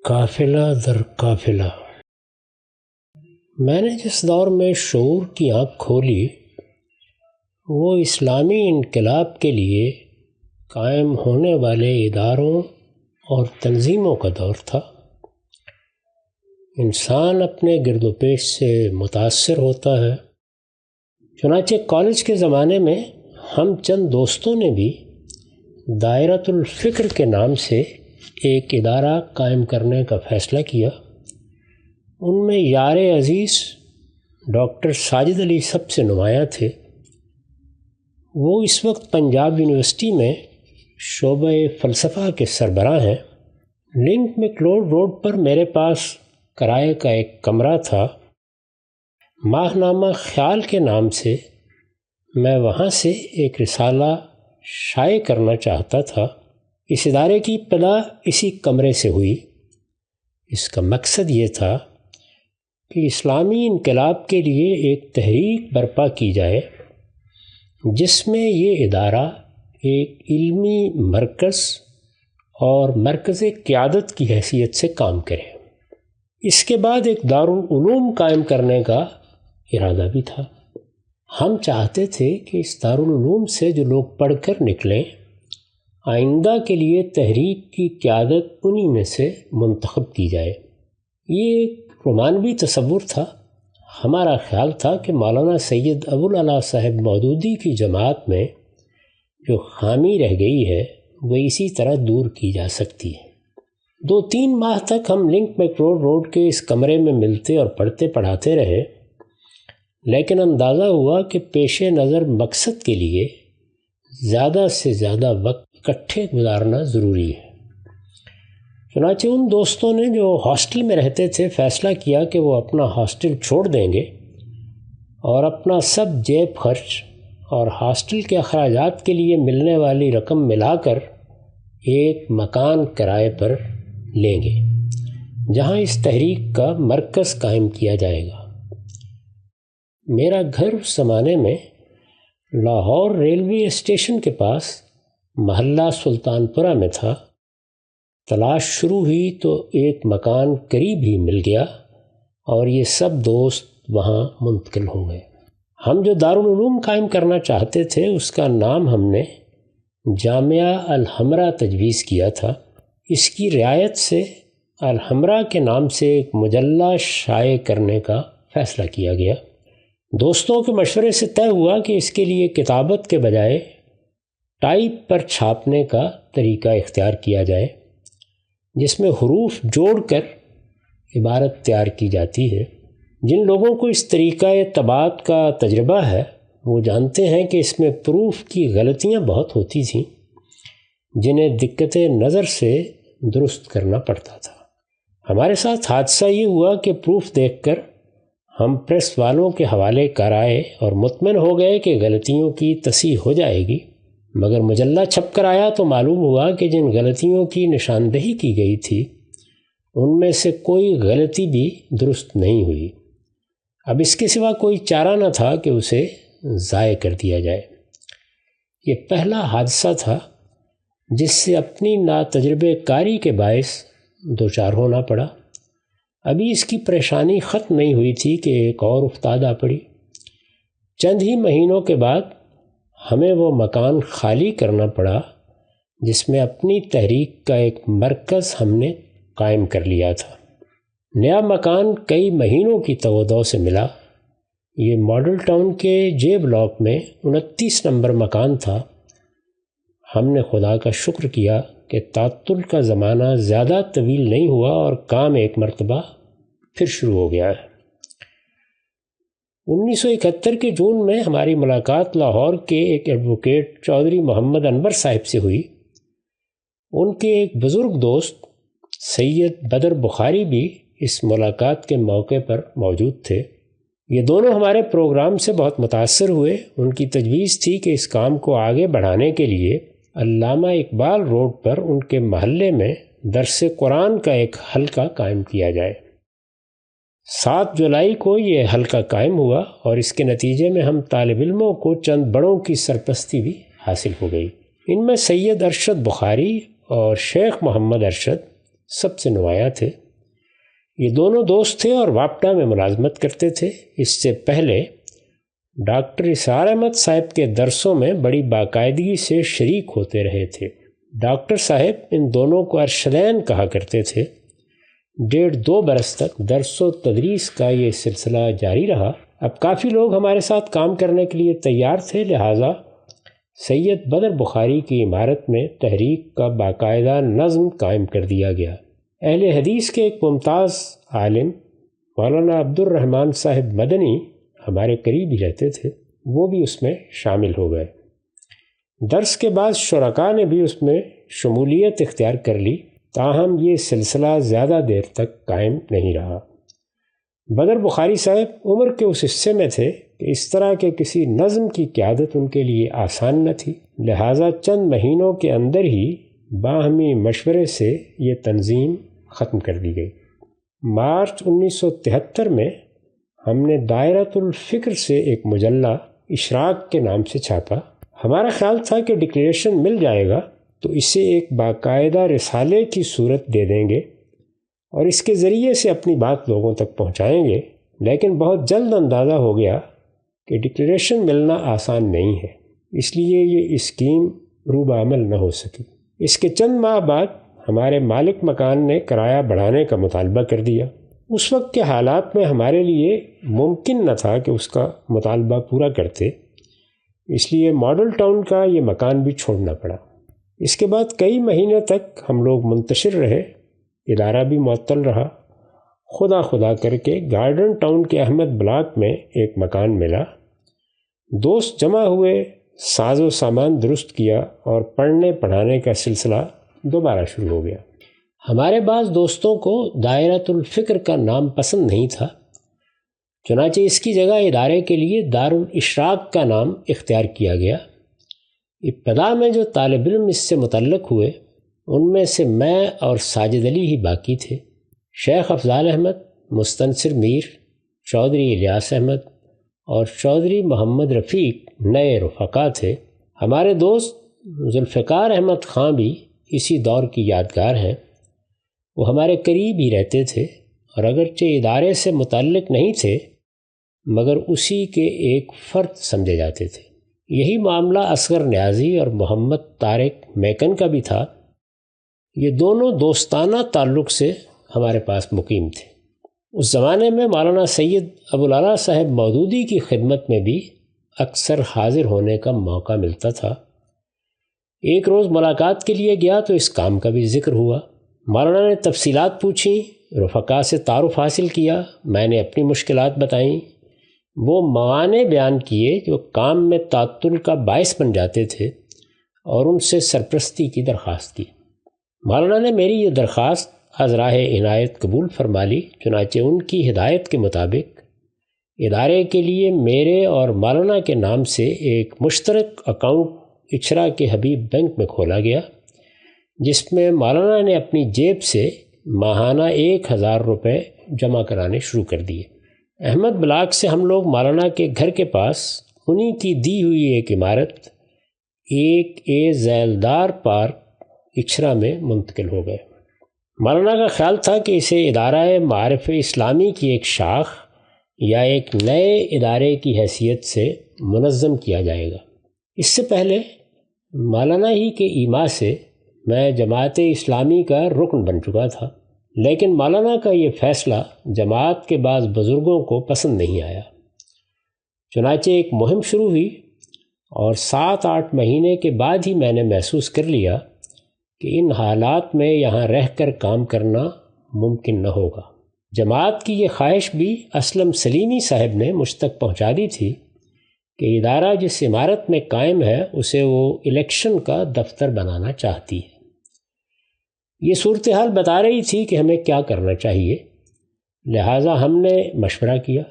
قافلہ در قافلہ۔ میں نے جس دور میں شعور کی آنکھ کھولی وہ اسلامی انقلاب کے لیے قائم ہونے والے اداروں اور تنظیموں کا دور تھا۔ انسان اپنے گرد و پیش سے متاثر ہوتا ہے۔ چنانچہ کالج کے زمانے میں ہم چند دوستوں نے بھی دائرۃ الفکر کے نام سے ایک ادارہ قائم کرنے کا فیصلہ کیا۔ ان میں یار عزیز ڈاکٹر ساجد علی سب سے نمایاں تھے۔ وہ اس وقت پنجاب یونیورسٹی میں شعبہ فلسفہ کے سربراہ ہیں۔ لنک میکلوڈ روڈ پر میرے پاس کرائے کا ایک کمرہ تھا۔ ماہنامہ خیال کے نام سے میں وہاں سے ایک رسالہ شائع کرنا چاہتا تھا۔ اس ادارے کی ابتدا اسی کمرے سے ہوئی۔ اس کا مقصد یہ تھا کہ اسلامی انقلاب کے لیے ایک تحریک برپا کی جائے جس میں یہ ادارہ ایک علمی مرکز اور مرکز قیادت کی حیثیت سے کام کرے۔ اس کے بعد ایک دارالعلوم قائم کرنے کا ارادہ بھی تھا۔ ہم چاہتے تھے کہ اس دارالعلوم سے جو لوگ پڑھ کر نکلیں آئندہ کے لیے تحریک کی قیادت انہی میں سے منتخب کی جائے۔ یہ ایک رومانوی تصور تھا۔ ہمارا خیال تھا کہ مولانا سید ابوالعلا صاحب مودودی کی جماعت میں جو خامی رہ گئی ہے وہ اسی طرح دور کی جا سکتی ہے۔ 2-3 ماہ تک ہم لنک میکلوڈ روڈ کے اس کمرے میں ملتے اور پڑھتے پڑھاتے رہے، لیکن اندازہ ہوا کہ پیش نظر مقصد کے لیے زیادہ سے زیادہ وقت اکٹھے گزارنا ضروری ہے۔ چنانچہ ان دوستوں نے جو ہاسٹل میں رہتے تھے فیصلہ کیا کہ وہ اپنا ہاسٹل چھوڑ دیں گے اور اپنا سب جیب خرچ اور ہاسٹل کے اخراجات کے لیے ملنے والی رقم ملا کر ایک مکان کرائے پر لیں گے جہاں اس تحریک کا مرکز قائم کیا جائے گا۔ میرا گھر اس زمانے میں لاہور ریلوے اسٹیشن کے پاس محلہ سلطان پورہ میں تھا۔ تلاش شروع ہوئی تو ایک مکان قریب ہی مل گیا اور یہ سب دوست وہاں منتقل ہو گئے۔ ہم جو دارالعلوم قائم کرنا چاہتے تھے اس کا نام ہم نے جامعہ الحمرا تجویز کیا تھا۔ اس کی رعایت سے الحمرا کے نام سے ایک مجلہ شائع کرنے کا فیصلہ کیا گیا۔ دوستوں کے مشورے سے طے ہوا کہ اس کے لیے کتابت کے بجائے ٹائپ پر چھاپنے کا طریقہ اختیار کیا جائے جس میں حروف جوڑ کر عبارت تیار کی جاتی ہے۔ جن لوگوں کو اس طریقہ طباعت کا تجربہ ہے وہ جانتے ہیں کہ اس میں پروف کی غلطیاں بہت ہوتی تھیں جنہیں دقت نظر سے درست کرنا پڑتا تھا۔ ہمارے ساتھ حادثہ یہ ہوا کہ پروف دیکھ کر ہم پریس والوں کے حوالے کرائے اور مطمئن ہو گئے کہ غلطیوں کی تصحیح ہو جائے گی، مگر مجلہ چھپ کر آیا تو معلوم ہوا کہ جن غلطیوں کی نشاندہی کی گئی تھی ان میں سے کوئی غلطی بھی درست نہیں ہوئی۔ اب اس کے سوا کوئی چارہ نہ تھا کہ اسے ضائع کر دیا جائے۔ یہ پہلا حادثہ تھا جس سے اپنی ناتجربہ کاری کے باعث دوچار ہونا پڑا۔ ابھی اس کی پریشانی ختم نہیں ہوئی تھی کہ ایک اور افتاد آ پڑی۔ چند ہی مہینوں کے بعد ہمیں وہ مکان خالی کرنا پڑا جس میں اپنی تحریک کا ایک مرکز ہم نے قائم کر لیا تھا۔ نیا مکان کئی مہینوں کی تودع سے ملا۔ یہ ماڈل ٹاؤن کے جے بلاک میں 29 نمبر مکان تھا۔ ہم نے خدا کا شکر کیا کہ تعطل کا زمانہ زیادہ طویل نہیں ہوا اور کام ایک مرتبہ پھر شروع ہو گیا ہے۔ 1971 کے جون میں ہماری ملاقات لاہور کے ایک ایڈوکیٹ چودھری محمد انور صاحب سے ہوئی۔ ان کے ایک بزرگ دوست سید بدر بخاری بھی اس ملاقات کے موقع پر موجود تھے۔ یہ دونوں ہمارے پروگرام سے بہت متاثر ہوئے۔ ان کی تجویز تھی کہ اس کام کو آگے بڑھانے کے لیے علامہ اقبال روڈ پر ان کے محلے میں درس قرآن کا ایک حلقہ قائم کیا جائے۔ 7 جولائی کو یہ حلقہ قائم ہوا اور اس کے نتیجے میں ہم طالب علموں کو چند بڑوں کی سرپرستی بھی حاصل ہو گئی۔ ان میں سید ارشد بخاری اور شیخ محمد ارشد سب سے نمایاں تھے۔ یہ دونوں دوست تھے اور واپڈا میں ملازمت کرتے تھے۔ اس سے پہلے ڈاکٹر اسرار احمد صاحب کے درسوں میں بڑی باقاعدگی سے شریک ہوتے رہے تھے۔ ڈاکٹر صاحب ان دونوں کو ارشدین کہا کرتے تھے۔ 1.5-2 برس تک درس و تدریس کا یہ سلسلہ جاری رہا۔ اب کافی لوگ ہمارے ساتھ کام کرنے کے لیے تیار تھے، لہٰذا سید بدر بخاری کی عمارت میں تحریک کا باقاعدہ نظم قائم کر دیا گیا۔ اہل حدیث کے ایک ممتاز عالم مولانا عبد الرحمن صاحب مدنی ہمارے قریب ہی رہتے تھے، وہ بھی اس میں شامل ہو گئے۔ درس کے بعد شرکاء نے بھی اس میں شمولیت اختیار کر لی، تاہم یہ سلسلہ زیادہ دیر تک قائم نہیں رہا۔ بدر بخاری صاحب عمر کے اس حصے میں تھے کہ اس طرح کے کسی نظم کی قیادت ان کے لیے آسان نہ تھی، لہٰذا چند مہینوں کے اندر ہی باہمی مشورے سے یہ تنظیم ختم کر دی گئی۔ مارچ 1973 میں ہم نے دائرۃ الفکر سے ایک مجلہ اشراق کے نام سے چھاپا۔ ہمارا خیال تھا کہ ڈکلیریشن مل جائے گا تو اسے ایک باقاعدہ رسالے کی صورت دے دیں گے اور اس کے ذریعے سے اپنی بات لوگوں تک پہنچائیں گے، لیکن بہت جلد اندازہ ہو گیا کہ ڈکلیریشن ملنا آسان نہیں ہے، اس لیے یہ اسکیم روبہ عمل نہ ہو سکی۔ اس کے چند ماہ بعد ہمارے مالک مکان نے کرایہ بڑھانے کا مطالبہ کر دیا۔ اس وقت کے حالات میں ہمارے لیے ممکن نہ تھا کہ اس کا مطالبہ پورا کرتے، اس لیے ماڈل ٹاؤن کا یہ مکان بھی چھوڑنا پڑا۔ اس کے بعد کئی مہینے تک ہم لوگ منتشر رہے، ادارہ بھی معطل رہا۔ خدا کر کے گارڈن ٹاؤن کے احمد بلاک میں ایک مکان ملا، دوست جمع ہوئے، ساز و سامان درست کیا اور پڑھنے پڑھانے کا سلسلہ دوبارہ شروع ہو گیا۔ ہمارے بعض دوستوں کو دائرۃ الفکر کا نام پسند نہیں تھا، چنانچہ اس کی جگہ ادارے کے لیے دارالاشراق کا نام اختیار کیا گیا۔ ابتدا میں جو طالب علم اس سے متعلق ہوئے ان میں سے میں اور ساجد علی ہی باقی تھے۔ شیخ افضال احمد، مستنصر میر، چودھری الیاس احمد اور چودھری محمد رفیق نئے رفقا تھے۔ ہمارے دوست ذوالفقار احمد خان بھی اسی دور کی یادگار ہیں۔ وہ ہمارے قریب ہی رہتے تھے اور اگرچہ ادارے سے متعلق نہیں تھے مگر اسی کے ایک فرد سمجھے جاتے تھے۔ یہی معاملہ اصغر نیازی اور محمد طارق میکن کا بھی تھا۔ یہ دونوں دوستانہ تعلق سے ہمارے پاس مقیم تھے۔ اس زمانے میں مولانا سید ابوالعلا صاحب مودودی کی خدمت میں بھی اکثر حاضر ہونے کا موقع ملتا تھا۔ ایک روز ملاقات کے لیے گیا تو اس کام کا بھی ذکر ہوا۔ مولانا نے تفصیلات پوچھیں، رفقا سے تعارف حاصل کیا، میں نے اپنی مشکلات بتائیں، وہ موانع بیان کیے جو کام میں تعطل کا باعث بن جاتے تھے اور ان سے سرپرستی کی درخواست کی۔ مولانا نے میری یہ درخواست از راہ عنایت قبول فرما لی، چنانچہ ان کی ہدایت کے مطابق ادارے کے لیے میرے اور مولانا کے نام سے ایک مشترک اکاؤنٹ اچھرا کے حبیب بینک میں کھولا گیا، جس میں مولانا نے اپنی جیب سے ماہانہ 1000 روپے جمع کرانے شروع کر دیے۔ احمد بلاک سے ہم لوگ مولانا کے گھر کے پاس انہی کی دی ہوئی ایک عمارت 1A ذیلدار پارک اچھرا میں منتقل ہو گئے۔ مولانا کا خیال تھا کہ اسے ادارہ معارف اسلامی کی ایک شاخ یا ایک نئے ادارے کی حیثیت سے منظم کیا جائے گا۔ اس سے پہلے مولانا ہی کے ایما سے میں جماعت اسلامی کا رکن بن چکا تھا، لیکن مولانا کا یہ فیصلہ جماعت کے بعض بزرگوں کو پسند نہیں آیا۔ چنانچہ ایک مہم شروع ہوئی اور 7-8 مہینے کے بعد ہی میں نے محسوس کر لیا کہ ان حالات میں یہاں رہ کر کام کرنا ممکن نہ ہوگا۔ جماعت کی یہ خواہش بھی اسلم سلیمی صاحب نے مجھ تک پہنچا دی تھی کہ ادارہ جس عمارت میں قائم ہے اسے وہ الیکشن کا دفتر بنانا چاہتی ہے۔ یہ صورتحال بتا رہی تھی کہ ہمیں کیا کرنا چاہیے، لہٰذا ہم نے مشورہ کیا،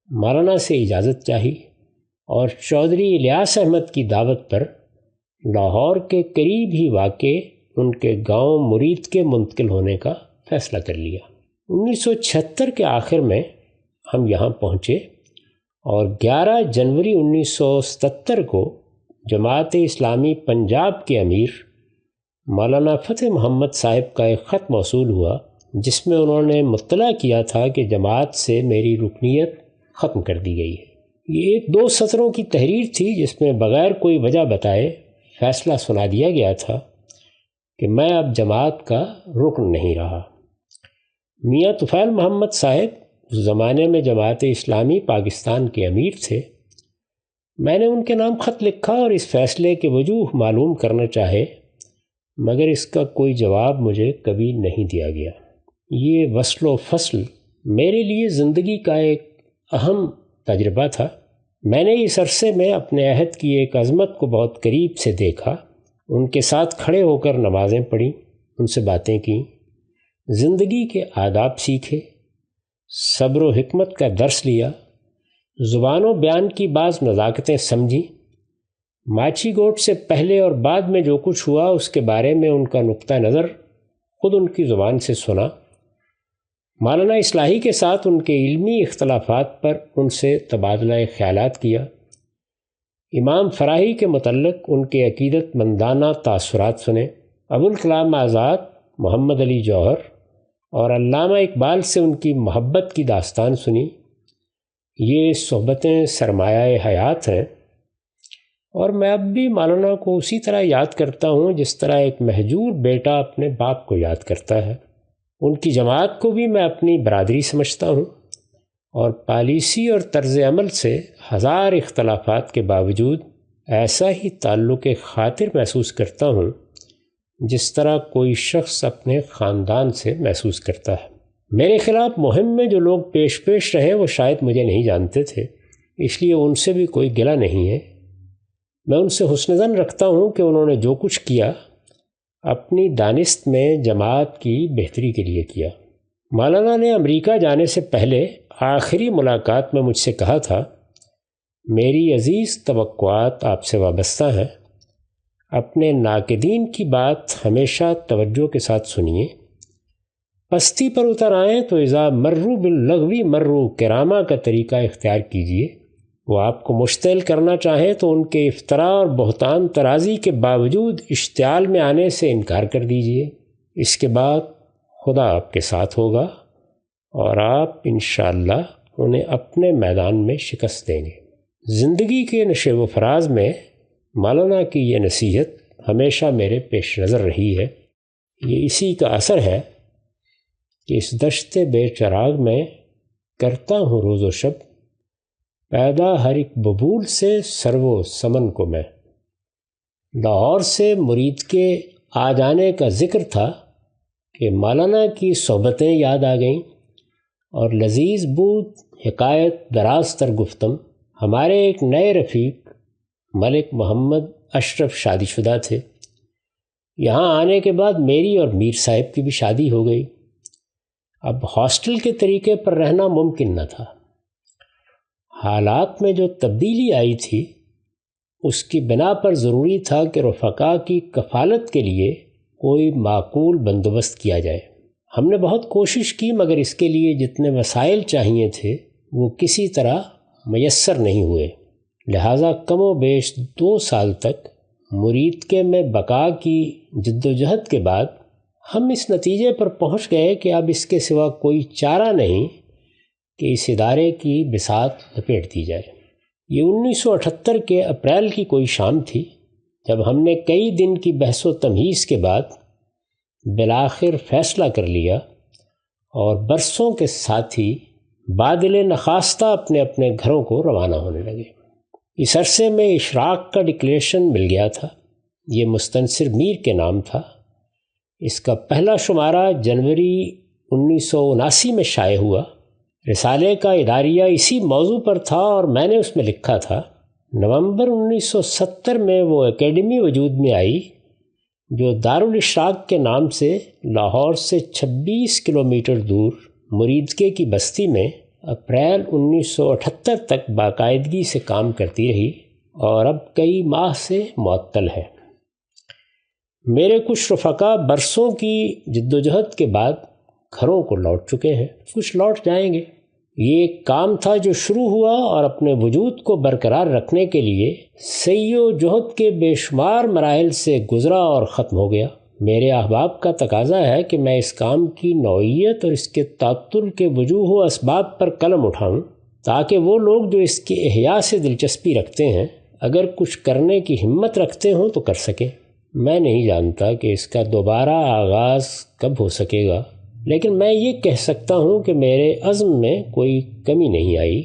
مولانا سے اجازت چاہی اور چودھری الیاس احمد کی دعوت پر لاہور کے قریب ہی واقع ان کے گاؤں مرید کے منتقل ہونے کا فیصلہ کر لیا۔ 1976 کے آخر میں ہم یہاں پہنچے اور 11 جنوری 1977 کو جماعت اسلامی پنجاب کے امیر مولانا فتح محمد صاحب کا ایک خط موصول ہوا جس میں انہوں نے مطلع کیا تھا کہ جماعت سے میری رکنیت ختم کر دی گئی ہے۔ یہ ایک 2 سطروں کی تحریر تھی جس میں بغیر کوئی وجہ بتائے فیصلہ سنا دیا گیا تھا کہ میں اب جماعت کا رکن نہیں رہا۔ میاں طفیل محمد صاحب اس زمانے میں جماعت اسلامی پاکستان کے امیر تھے۔ میں نے ان کے نام خط لکھا اور اس فیصلے کے وجوہ معلوم کرنا چاہے، مگر اس کا کوئی جواب مجھے کبھی نہیں دیا گیا۔ یہ وصل و فصل میرے لیے زندگی کا ایک اہم تجربہ تھا۔ میں نے اس عرصے میں اپنے عہد کی ایک عظمت کو بہت قریب سے دیکھا، ان کے ساتھ کھڑے ہو کر نمازیں پڑھیں، ان سے باتیں کیں، زندگی کے آداب سیکھے، صبر و حکمت کا درس لیا، زبان و بیان کی بعض نزاکتیں سمجھیں۔ ماچی گوٹ سے پہلے اور بعد میں جو کچھ ہوا اس کے بارے میں ان کا نقطہ نظر خود ان کی زبان سے سنا۔ مولانا اصلاحی کے ساتھ ان کے علمی اختلافات پر ان سے تبادلہ خیالات کیا۔ امام فراہی کے متعلق ان کے عقیدت مندانہ تاثرات سنے۔ ابوالکلام آزاد، محمد علی جوہر اور علامہ اقبال سے ان کی محبت کی داستان سنی۔ یہ صحبتیں سرمایہ حیات ہیں، اور میں اب بھی مولانا کو اسی طرح یاد کرتا ہوں جس طرح ایک مہجور بیٹا اپنے باپ کو یاد کرتا ہے۔ ان کی جماعت کو بھی میں اپنی برادری سمجھتا ہوں، اور پالیسی اور طرز عمل سے 1000 اختلافات کے باوجود ایسا ہی تعلق خاطر محسوس کرتا ہوں جس طرح کوئی شخص اپنے خاندان سے محسوس کرتا ہے۔ میرے خلاف مہم میں جو لوگ پیش رہے وہ شاید مجھے نہیں جانتے تھے، اس لیے ان سے بھی کوئی گلہ نہیں ہے۔ میں ان سے حسن ظن رکھتا ہوں کہ انہوں نے جو کچھ کیا اپنی دانست میں جماعت کی بہتری کے لیے کیا۔ مولانا نے امریکہ جانے سے پہلے آخری ملاقات میں مجھ سے کہا تھا، میری عزیز توقعات آپ سے وابستہ ہیں، اپنے ناقدین کی بات ہمیشہ توجہ کے ساتھ سنیے، پستی پر اتر آئیں تو اذا مرو باللغوی مرو کرامہ کا طریقہ اختیار کیجیے۔ وہ آپ کو مشتعل کرنا چاہیں تو ان کے افتراء اور بہتان ترازی کے باوجود اشتعال میں آنے سے انکار کر دیجیے۔ اس کے بعد خدا آپ کے ساتھ ہوگا اور آپ انشاءاللہ انہیں اپنے میدان میں شکست دیں گے۔ زندگی کے نشیب و فراز میں مولانا کی یہ نصیحت ہمیشہ میرے پیش نظر رہی ہے۔ یہ اسی کا اثر ہے کہ اس دشت بے چراغ میں کرتا ہوں روز و شب، پیدا ہر ایک ببول سے سرو و سمن کو میں۔ لاہور سے مرید کے آ جانے کا ذکر تھا کہ مولانا کی صحبتیں یاد آ گئیں، اور لذیذ بود حکایت دراز تر گفتم۔ ہمارے ایک نئے رفیق ملک محمد اشرف شادی شدہ تھے۔ یہاں آنے کے بعد میری اور میر صاحب کی بھی شادی ہو گئی۔ اب ہاسٹل کے طریقے پر رہنا ممکن نہ تھا۔ حالات میں جو تبدیلی آئی تھی اس کی بنا پر ضروری تھا کہ رفقا کی کفالت کے لیے کوئی معقول بندوبست کیا جائے۔ ہم نے بہت کوشش کی، مگر اس کے لیے جتنے وسائل چاہیے تھے وہ کسی طرح میسر نہیں ہوئے، لہٰذا کم و بیش 2 سال تک مرید کے میں بقا کی جد و جہد کے بعد ہم اس نتیجے پر پہنچ گئے کہ اب اس کے سوا کوئی چارہ نہیں کہ اس ادارے کی بساط لپیٹ دی جائے۔ یہ 1978 کے اپریل کی کوئی شام تھی جب ہم نے کئی دن کی بحث و تمہیز کے بعد بالآخر فیصلہ کر لیا، اور برسوں کے ساتھی بادل نخواستہ اپنے اپنے گھروں کو روانہ ہونے لگے۔ اس عرصے میں اشراق کا ڈکلیریشن مل گیا تھا۔ یہ مستنصر میر کے نام تھا۔ اس کا پہلا شمارہ جنوری 1979 میں شائع ہوا۔ رسالے کا اداریہ اسی موضوع پر تھا اور میں نے اس میں لکھا تھا۔ نومبر 1970 میں وہ اکیڈمی وجود میں آئی جو دارالاشراق کے نام سے لاہور سے 26 کلومیٹر دور مریدکے کی بستی میں اپریل 1978 تک باقاعدگی سے کام کرتی رہی، اور اب کئی ماہ سے معطل ہے۔ میرے کچھ رفقا برسوں کی جدوجہد کے بعد گھروں کو لوٹ چکے ہیں، کچھ لوٹ جائیں گے۔ یہ ایک کام تھا جو شروع ہوا اور اپنے وجود کو برقرار رکھنے کے لیے سعی و جہد کے بے شمار مراحل سے گزرا اور ختم ہو گیا۔ میرے احباب کا تقاضا ہے کہ میں اس کام کی نوعیت اور اس کے تعطل کے وجوہ و اسباب پر قلم اٹھاؤں، تاکہ وہ لوگ جو اس کے احیاء سے دلچسپی رکھتے ہیں اگر کچھ کرنے کی ہمت رکھتے ہوں تو کر سکیں۔ میں نہیں جانتا کہ اس کا دوبارہ آغاز کب ہو سکے گا، لیکن میں یہ کہہ سکتا ہوں کہ میرے عزم میں کوئی کمی نہیں آئی۔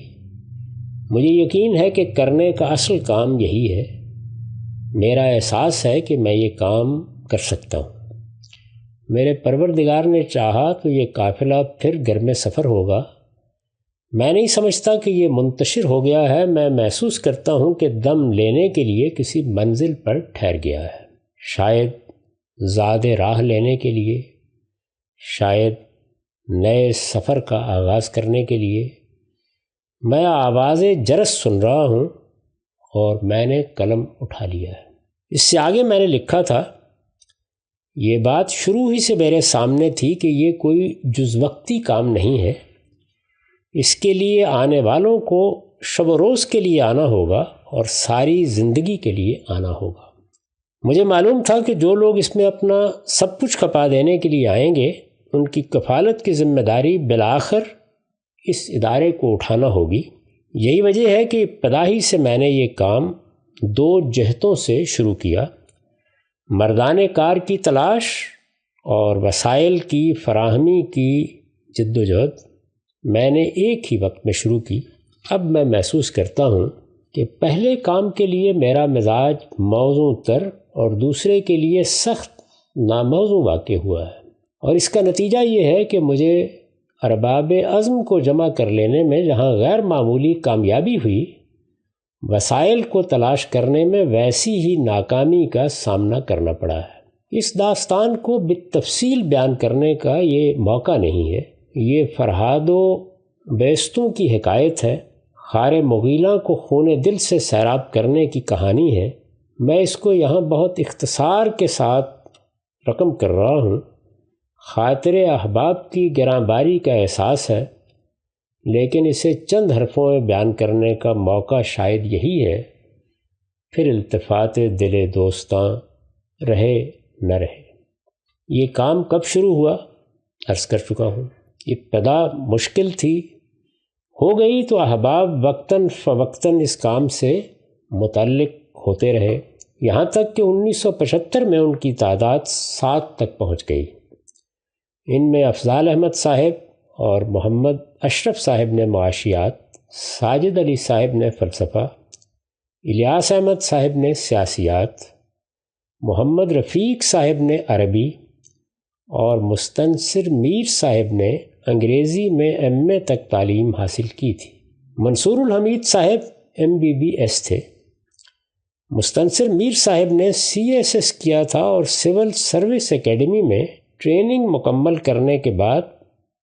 مجھے یقین ہے کہ کرنے کا اصل کام یہی ہے۔ میرا احساس ہے کہ میں یہ کام کر سکتا ہوں۔ میرے پروردگار نے چاہا تو یہ قافلہ پھر گھر میں سفر ہوگا۔ میں نہیں سمجھتا کہ یہ منتشر ہو گیا ہے، میں محسوس کرتا ہوں کہ دم لینے کے لیے کسی منزل پر ٹھہر گیا ہے، شاید زاد راہ لینے کے لیے، شاید نئے سفر کا آغاز کرنے کے لیے۔ میں آواز جرس سن رہا ہوں اور میں نے قلم اٹھا لیا ہے۔ اس سے آگے میں نے لکھا تھا، یہ بات شروع ہی سے میرے سامنے تھی کہ یہ کوئی جز وقتی کام نہیں ہے، اس کے لیے آنے والوں کو شب و روز کے لیے آنا ہوگا اور ساری زندگی کے لیے آنا ہوگا۔ مجھے معلوم تھا کہ جو لوگ اس میں اپنا سب کچھ کھپا دینے کے لیے آئیں گے، ان کی کفالت کی ذمہ داری بالآخر اس ادارے کو اٹھانا ہوگی۔ یہی وجہ ہے کہ ابتدا ہی سے میں نے یہ کام 2 جہتوں سے شروع کیا، مردان کار کی تلاش اور وسائل کی فراہمی کی جد و جہد میں نے ایک ہی وقت میں شروع کی۔ اب میں محسوس کرتا ہوں کہ پہلے کام کے لیے میرا مزاج موزوں تر اور دوسرے کے لیے سخت ناموزوں واقع ہوا ہے، اور اس کا نتیجہ یہ ہے کہ مجھے ارباب عزم کو جمع کر لینے میں جہاں غیر معمولی کامیابی ہوئی، وسائل کو تلاش کرنے میں ویسی ہی ناکامی کا سامنا کرنا پڑا ہے۔ اس داستان کو بالتفصیل بیان کرنے کا یہ موقع نہیں ہے، یہ فرہاد و بیستوں کی حکایت ہے، خار مغیلاں کو خون دل سے سیراب کرنے کی کہانی ہے۔ میں اس کو یہاں بہت اختصار کے ساتھ رقم کر رہا ہوں۔ خاطر احباب کی گراں باری کا احساس ہے، لیکن اسے چند حرفوں میں بیان کرنے کا موقع شاید یہی ہے، پھر التفات دل دوستاں رہے نہ رہے۔ یہ کام کب شروع ہوا عرض کر چکا ہوں۔ ابتدا مشکل تھی، ہو گئی تو احباب وقتاً فوقتاً اس کام سے متعلق ہوتے رہے، یہاں تک کہ 1975 میں ان کی تعداد 7 تک پہنچ گئی۔ ان میں افضال احمد صاحب اور محمد اشرف صاحب نے معاشیات، ساجد علی صاحب نے فلسفہ، الیاس احمد صاحب نے سیاسیات، محمد رفیق صاحب نے عربی اور مستنصر میر صاحب نے انگریزی میں ایم اے تک تعلیم حاصل کی تھی۔ منصور الحمید صاحب MBBS تھے۔ مستنصر میر صاحب نے CSS کیا تھا اور سول سروس اکیڈمی میں ٹریننگ مکمل کرنے کے بعد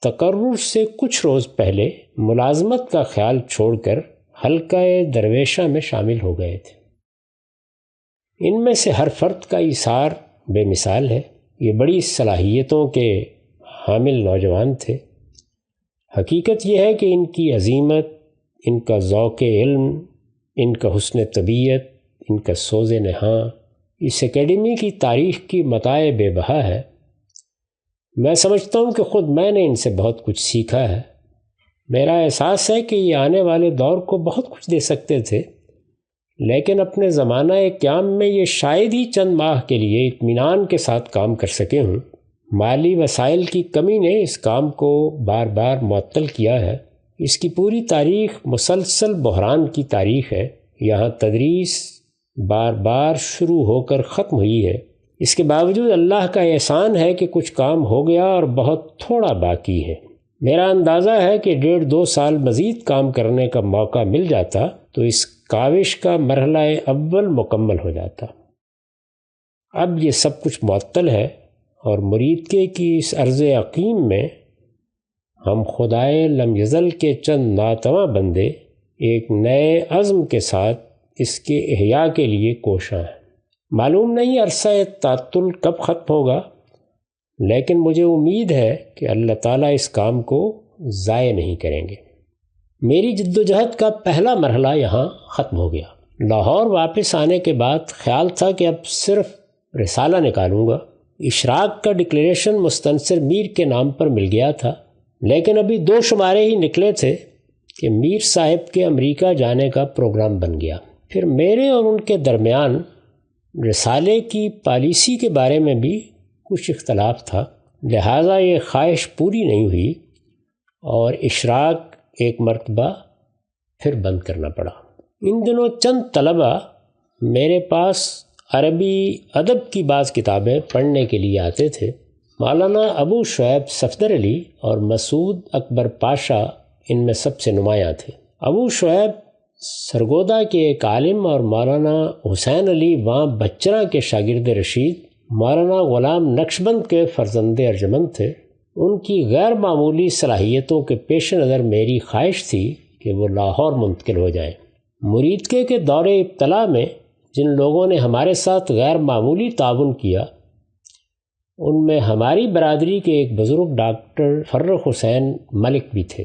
تقرر سے کچھ روز پہلے ملازمت کا خیال چھوڑ کر حلقہ درویشہ میں شامل ہو گئے تھے۔ ان میں سے ہر فرد کا ایثار بے مثال ہے۔ یہ بڑی صلاحیتوں کے حامل نوجوان تھے۔ حقیقت یہ ہے کہ ان کی عزیمت، ان کا ذوق علم، ان کا حسن طبیعت، ان کا سوز نہاں اس اکیڈمی کی تاریخ کی متاع بے بہا ہے۔ میں سمجھتا ہوں کہ خود میں نے ان سے بہت کچھ سیکھا ہے۔ میرا احساس ہے کہ یہ آنے والے دور کو بہت کچھ دے سکتے تھے، لیکن اپنے زمانہ قیام میں یہ شاید ہی چند ماہ کے لیے اطمینان کے ساتھ کام کر سکے ہوں۔ مالی وسائل کی کمی نے اس کام کو بار بار معطل کیا ہے۔ اس کی پوری تاریخ مسلسل بحران کی تاریخ ہے۔ یہاں تدریس بار بار شروع ہو کر ختم ہوئی ہے۔ اس کے باوجود اللہ کا احسان ہے کہ کچھ کام ہو گیا اور بہت تھوڑا باقی ہے۔ میرا اندازہ ہے کہ 1.5-2 سال مزید کام کرنے کا موقع مل جاتا تو اس کاوش کا مرحلہ اول مکمل ہو جاتا۔ اب یہ سب کچھ معطل ہے، اور مرید کی اس عرض عقیم میں ہم خدائے لم یزل کے چند ناتواں بندے ایک نئے عزم کے ساتھ اس کے احیاء کے لیے کوشاں ہیں۔ معلوم نہیں عرصہ تعطل کب ختم ہوگا، لیکن مجھے امید ہے کہ اللہ تعالیٰ اس کام کو ضائع نہیں کریں گے۔ میری جدوجہد کا پہلا مرحلہ یہاں ختم ہو گیا۔ لاہور واپس آنے کے بعد خیال تھا کہ اب صرف رسالہ نکالوں گا۔ اشراق کا ڈکلیریشن مستنصر میر کے نام پر مل گیا تھا، لیکن ابھی 2 شمارے ہی نکلے تھے کہ میر صاحب کے امریکہ جانے کا پروگرام بن گیا۔ پھر میرے اور ان کے درمیان رسالے کی پالیسی کے بارے میں بھی کچھ اختلاف تھا، لہٰذا یہ خواہش پوری نہیں ہوئی اور اشراق ایک مرتبہ پھر بند کرنا پڑا۔ ان دنوں چند طلباء میرے پاس عربی ادب کی بعض کتابیں پڑھنے کے لیے آتے تھے۔ مولانا ابو شعیب صفدر علی اور مسعود اکبر پاشا ان میں سب سے نمایاں تھے۔ ابو شعیب سرگودا کے ایک عالم اور مولانا حسین علی وہاں بچراں کے شاگرد رشید، مولانا غلام نقشبند کے فرزند ارجمند تھے۔ ان کی غیر معمولی صلاحیتوں کے پیش نظر میری خواہش تھی کہ وہ لاہور منتقل ہو جائیں۔ مریدکے کے دور ابتلا میں جن لوگوں نے ہمارے ساتھ غیر معمولی تعاون کیا، ان میں ہماری برادری کے ایک بزرگ ڈاکٹر فرخ حسین ملک بھی تھے۔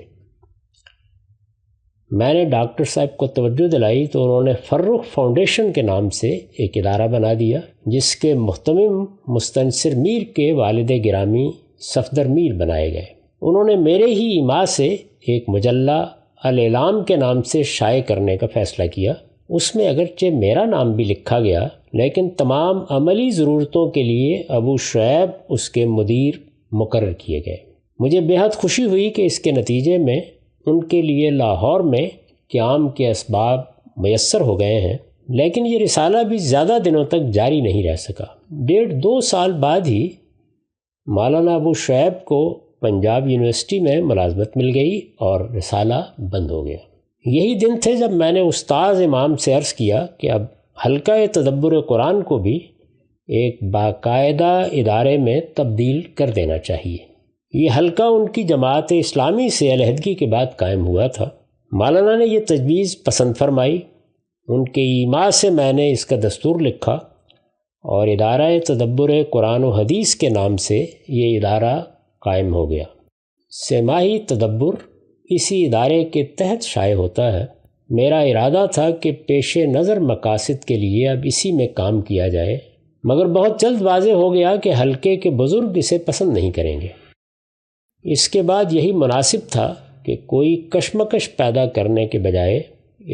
میں نے ڈاکٹر صاحب کو توجہ دلائی تو انہوں نے فرخ فاؤنڈیشن کے نام سے ایک ادارہ بنا دیا، جس کے محتمم مستنصر میر کے والد گرامی صفدر میر بنائے گئے۔ انہوں نے میرے ہی ایما سے ایک مجلہ الاعلام کے نام سے شائع کرنے کا فیصلہ کیا۔ اس میں اگرچہ میرا نام بھی لکھا گیا، لیکن تمام عملی ضرورتوں کے لیے ابو شعیب اس کے مدیر مقرر کیے گئے۔ مجھے بہت خوشی ہوئی کہ اس کے نتیجے میں ان کے لیے لاہور میں قیام کے اسباب میسر ہو گئے ہیں، لیکن یہ رسالہ بھی زیادہ دنوں تک جاری نہیں رہ سکا۔ 1.5-2 سال بعد ہی مولانا ابو شعیب کو پنجاب یونیورسٹی میں ملازمت مل گئی اور رسالہ بند ہو گیا۔ یہی دن تھے جب میں نے استاذ امام سے عرض کیا کہ اب حلقہ تدبر قرآن کو بھی ایک باقاعدہ ادارے میں تبدیل کر دینا چاہیے۔ یہ حلقہ ان کی جماعت اسلامی سے علیحدگی کے بعد قائم ہوا تھا۔ مولانا نے یہ تجویز پسند فرمائی۔ ان کے ایما سے میں نے اس کا دستور لکھا اور ادارہ تدبر قرآن و حدیث کے نام سے یہ ادارہ قائم ہو گیا۔ سماعی تدبر اسی ادارے کے تحت شائع ہوتا ہے۔ میرا ارادہ تھا کہ پیش نظر مقاصد کے لیے اب اسی میں کام کیا جائے، مگر بہت جلد واضح ہو گیا کہ حلقے کے بزرگ اسے پسند نہیں کریں گے۔ اس کے بعد یہی مناسب تھا کہ کوئی کشمکش پیدا کرنے کے بجائے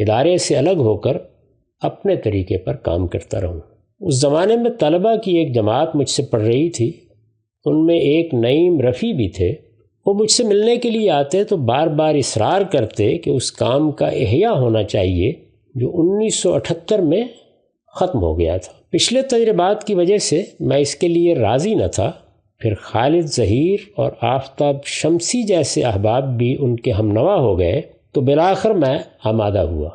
ادارے سے الگ ہو کر اپنے طریقے پر کام کرتا رہوں۔ اس زمانے میں طلبہ کی ایک جماعت مجھ سے پڑھ رہی تھی۔ ان میں ایک نعیم رفیع بھی تھے۔ وہ مجھ سے ملنے کے لیے آتے تو بار بار اصرار کرتے کہ اس کام کا احیاء ہونا چاہیے جو 1978 میں ختم ہو گیا تھا۔ پچھلے تجربات کی وجہ سے میں اس کے لیے راضی نہ تھا۔ پھر خالد ظہیر اور آفتاب شمسی جیسے احباب بھی ان کے ہم نوا ہو گئے تو بالآخر میں آمادہ ہوا۔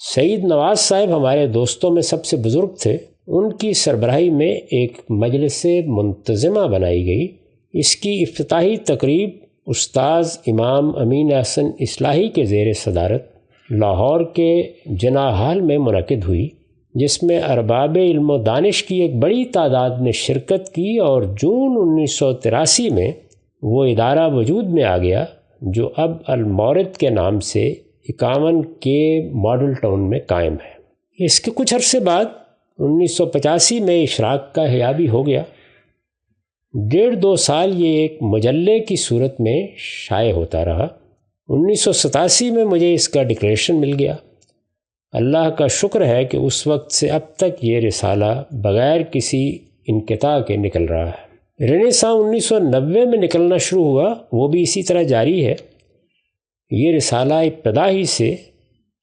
سعید نواز صاحب ہمارے دوستوں میں سب سے بزرگ تھے۔ ان کی سربراہی میں ایک مجلس منتظمہ بنائی گئی۔ اس کی افتتاحی تقریب استاذ امام امین احسن اصلاحی کے زیر صدارت لاہور کے جناح ہال میں منعقد ہوئی، جس میں ارباب علم و دانش کی ایک بڑی تعداد نے شرکت کی اور جون 1983 میں وہ ادارہ وجود میں آ گیا جو اب المورد کے نام سے 51 کے ماڈل ٹاؤن میں قائم ہے۔ اس کے کچھ عرصے بعد 1985 میں اشراق کا احیاء بھی ہو گیا۔ 1.5-2 سال یہ ایک مجلے کی صورت میں شائع ہوتا رہا۔ 1987 میں مجھے اس کا ڈکلیریشن مل گیا۔ اللہ کا شکر ہے کہ اس وقت سے اب تک یہ رسالہ بغیر کسی انقطاع کے نکل رہا ہے۔ رنیساں 1990 میں نکلنا شروع ہوا، وہ بھی اسی طرح جاری ہے۔ یہ رسالہ ابتدا ہی سے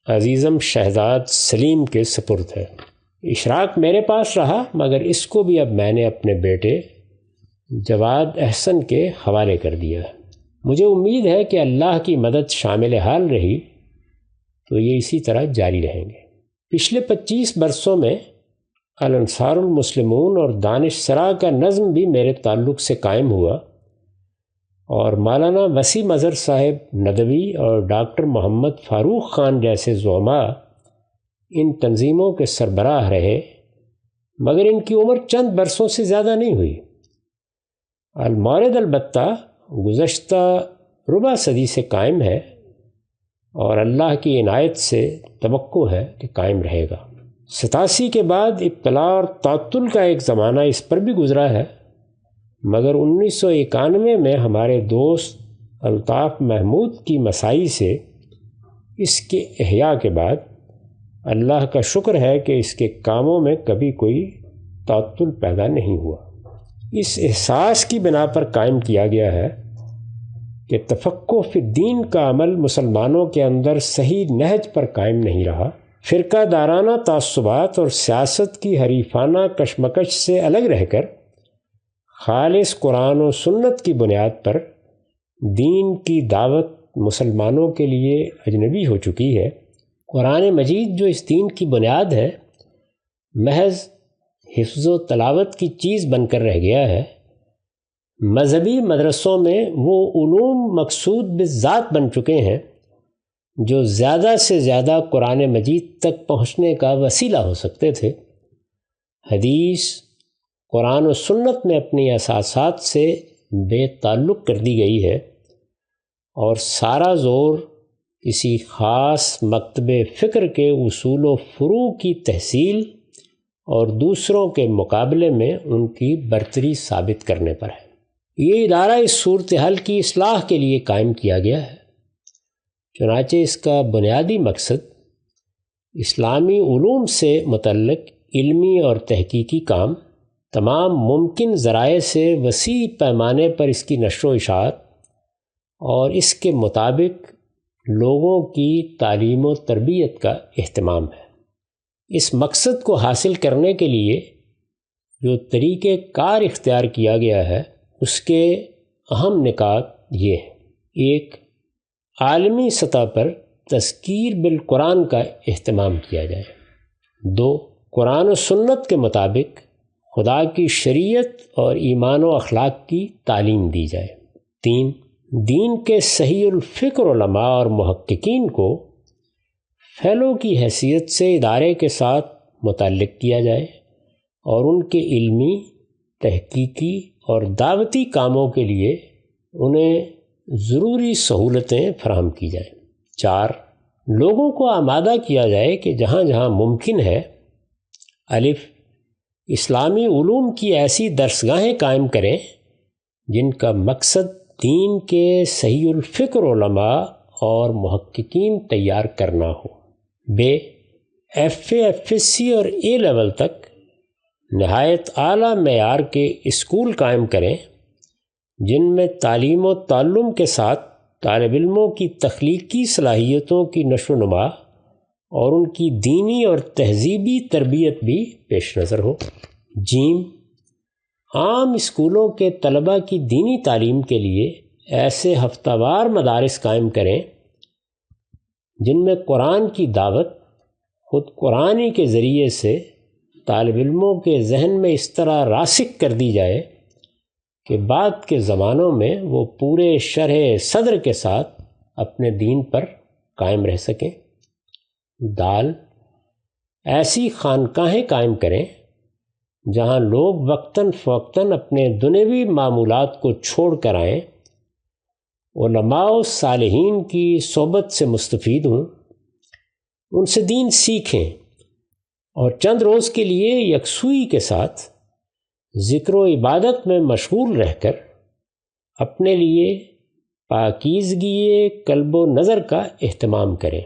عزیزم شہزاد سلیم کے سپرد ہے۔ اشراق میرے پاس رہا، مگر اس کو بھی اب میں نے اپنے بیٹے جواد احسن کے حوالے کر دیا ہے۔ مجھے امید ہے کہ اللہ کی مدد شامل حال رہی تو یہ اسی طرح جاری رہیں گے۔ پچھلے 25 برسوں میں الانصار المسلمون اور دانش سرا کا نظم بھی میرے تعلق سے قائم ہوا، اور مولانا وسیم اظہر صاحب ندوی اور ڈاکٹر محمد فاروق خان جیسے زعماء ان تنظیموں کے سربراہ رہے، مگر ان کی عمر چند برسوں سے زیادہ نہیں ہوئی۔ المورد البتہ گزشتہ ربع صدی سے قائم ہے اور اللہ کی عنایت سے توقع ہے کہ قائم رہے گا۔ 87 کے بعد ابتلا اور تعطل کا ایک زمانہ اس پر بھی گزرا ہے، مگر 1991 میں ہمارے دوست الطاف محمود کی مساعی سے اس کے احیاء کے بعد اللہ کا شکر ہے کہ اس کے کاموں میں کبھی کوئی تعطل پیدا نہیں ہوا۔ اس احساس کی بنا پر قائم کیا گیا ہے کہ تفقہ فی الدین کا عمل مسلمانوں کے اندر صحیح نہج پر قائم نہیں رہا۔ فرقہ دارانہ تعصبات اور سیاست کی حریفانہ کشمکش سے الگ رہ کر خالص قرآن و سنت کی بنیاد پر دین کی دعوت مسلمانوں کے لیے اجنبی ہو چکی ہے۔ قرآن مجید جو اس دین کی بنیاد ہے، محض حفظ و تلاوت کی چیز بن کر رہ گیا ہے۔ مذہبی مدرسوں میں وہ علوم مقصود بالذات بن چکے ہیں جو زیادہ سے زیادہ قرآن مجید تک پہنچنے کا وسیلہ ہو سکتے تھے۔ حدیث قرآن و سنت میں اپنی اساسات سے بے تعلق کر دی گئی ہے، اور سارا زور کسی خاص مکتب فکر کے اصول و فروع کی تحصیل اور دوسروں کے مقابلے میں ان کی برتری ثابت کرنے پر ہے۔ یہ ادارہ اس صورتحال کی اصلاح کے لیے قائم کیا گیا ہے، چنانچہ اس کا بنیادی مقصد اسلامی علوم سے متعلق علمی اور تحقیقی کام، تمام ممکن ذرائع سے وسیع پیمانے پر اس کی نشر و اشاعت اور اس کے مطابق لوگوں کی تعلیم و تربیت کا اہتمام ہے۔ اس مقصد کو حاصل کرنے کے لیے جو طریقہ کار اختیار کیا گیا ہے اس کے اہم نکات یہ ہیں: 1، عالمی سطح پر تذکیر بالقرآن کا اہتمام کیا جائے۔ 2، قرآن و سنت کے مطابق خدا کی شریعت اور ایمان و اخلاق کی تعلیم دی جائے۔ 3، دین کے صحیح الفکر علماء اور محققین کو فیلو کی حیثیت سے ادارے کے ساتھ متعلق کیا جائے اور ان کے علمی، تحقیقی اور دعوتی کاموں کے لیے انہیں ضروری سہولتیں فراہم کی جائیں۔ 4، لوگوں کو آمادہ کیا جائے کہ جہاں جہاں ممکن ہے الف اسلامی علوم کی ایسی درسگاہیں قائم کریں جن کا مقصد دین کے صحیح الفکر علماء اور محققین تیار کرنا ہو۔ ب، F A, F S C اور اے لیول تک نہایت اعلیٰ معیار کے اسکول قائم کریں جن میں تعلیم و تعلم کے ساتھ طالب علموں کی تخلیقی صلاحیتوں کی نشو و نما اور ان کی دینی اور تہذیبی تربیت بھی پیش نظر ہو۔ جیم، عام اسکولوں کے طلباء کی دینی تعلیم کے لیے ایسے ہفتہ وار مدارس قائم کریں جن میں قرآن کی دعوت خود قرآن کے ذریعے سے طالب علموں کے ذہن میں اس طرح راسخ کر دی جائے کہ بعد کے زمانوں میں وہ پورے شرح صدر کے ساتھ اپنے دین پر قائم رہ سکیں۔ دال، ایسی خانقاہیں قائم کریں جہاں لوگ وقتاً فوقتاً اپنے دنیوی معمولات کو چھوڑ کر آئیں، علماء و صالحین کی صحبت سے مستفید ہوں، ان سے دین سیکھیں اور چند روز کے لیے یکسوئی کے ساتھ ذکر و عبادت میں مشغول رہ کر اپنے لیے پاکیزگی قلب و نظر کا اہتمام کریں۔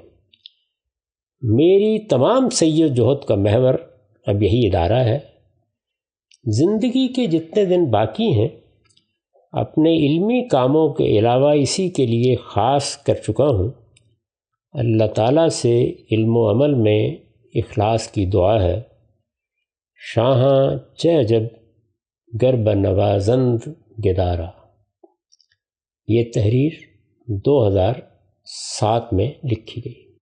میری تمام سعی و جہد کا محور اب یہی ادارہ ہے۔ زندگی کے جتنے دن باقی ہیں اپنے علمی کاموں کے علاوہ اسی کے لیے خاص کر چکا ہوں۔ اللہ تعالیٰ سے علم و عمل میں اخلاص کی دعا ہے۔ شاہاں چہ جب گرب نوازند گدارا۔ یہ تحریر 2007 میں لکھی گئی۔